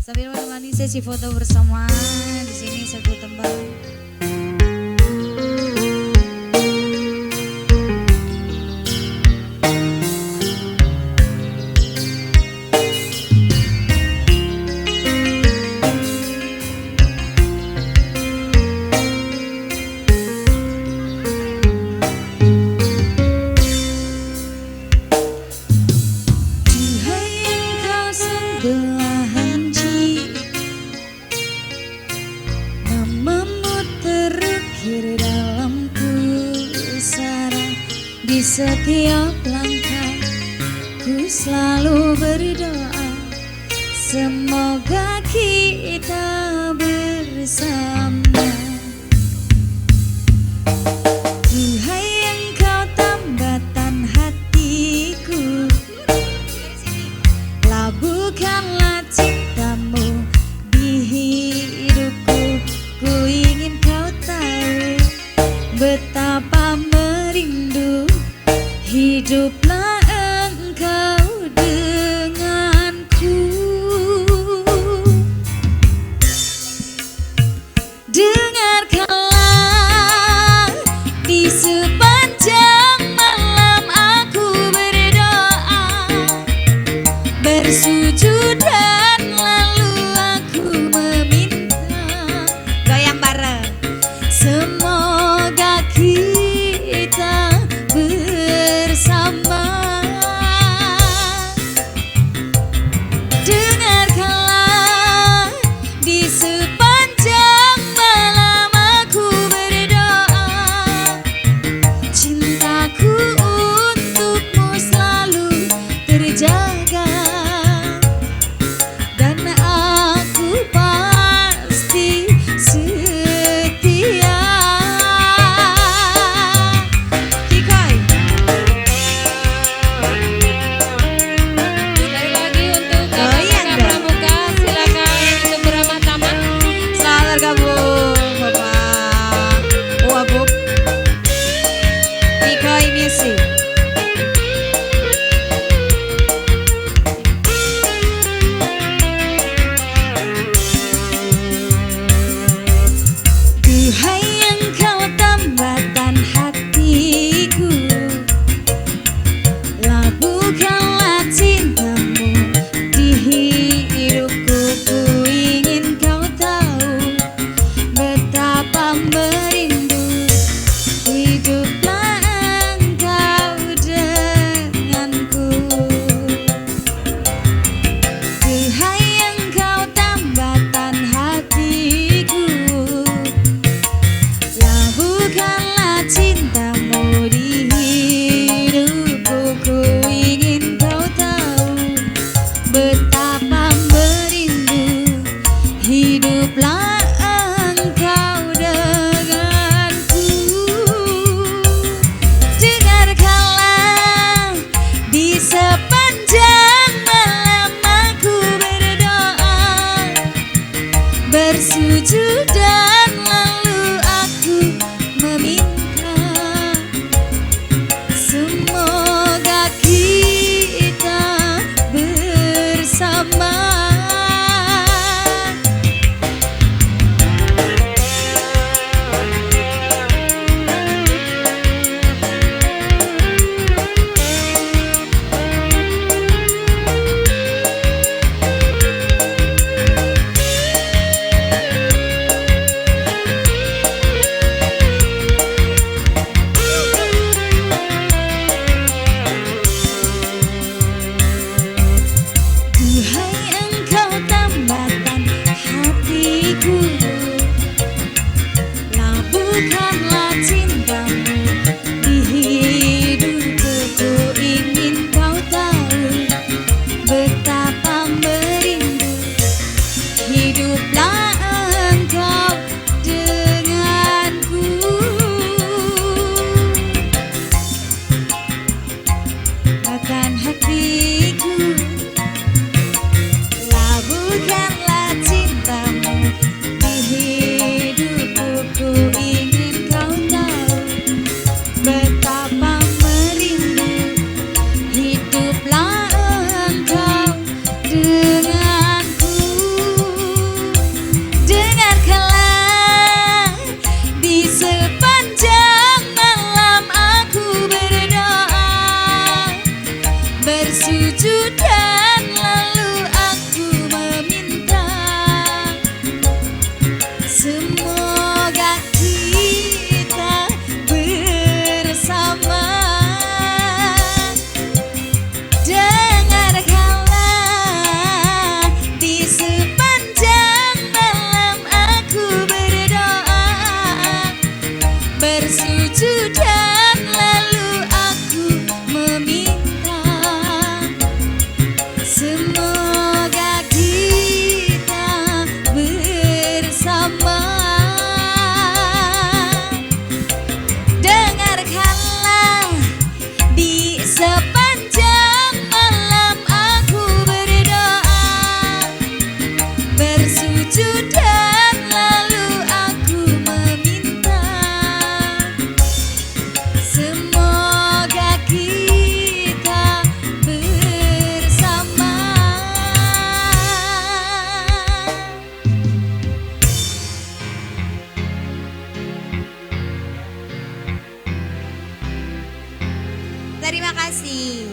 Sambil menemani sesi foto bersama di sini satu tembang. Di setiap langkah ku selalu berdoa, semoga kita bersama. Duhai Engkau tambatan hatiku, labuhkanlah cintamu di hidupku. Ku ingin kau tahu betapa merindu hiduplah engkau denganku. Dengarkanlah di sepanjang malam aku berdoa, bersujud dan lalu aku meminta. Goyang bareng. Semoga kita bersama. Dengarkanlah di sepanjang malam aku berdoa, cintaku untukmu selalu terjaga, dan aku pasti setia. Duhai Engkau tambatan hatiku, labuhkanlah cintamu di hidupku. Ku ingin kau tahu betapa merindu hiduplah engkau denganku. Duhai Engkau tambatan hatiku, labuhkanlah cintamu di hidupku. Ku ingin kau tahu betapa merindu hiduplah engkau denganku. Dengarkanlah di sepanjang malam aku berdoa, bersujud dan lalu aku meminta. Semoga kita bersama. maju dan lalu aku meminta, semoga kita bersama. Terima kasih.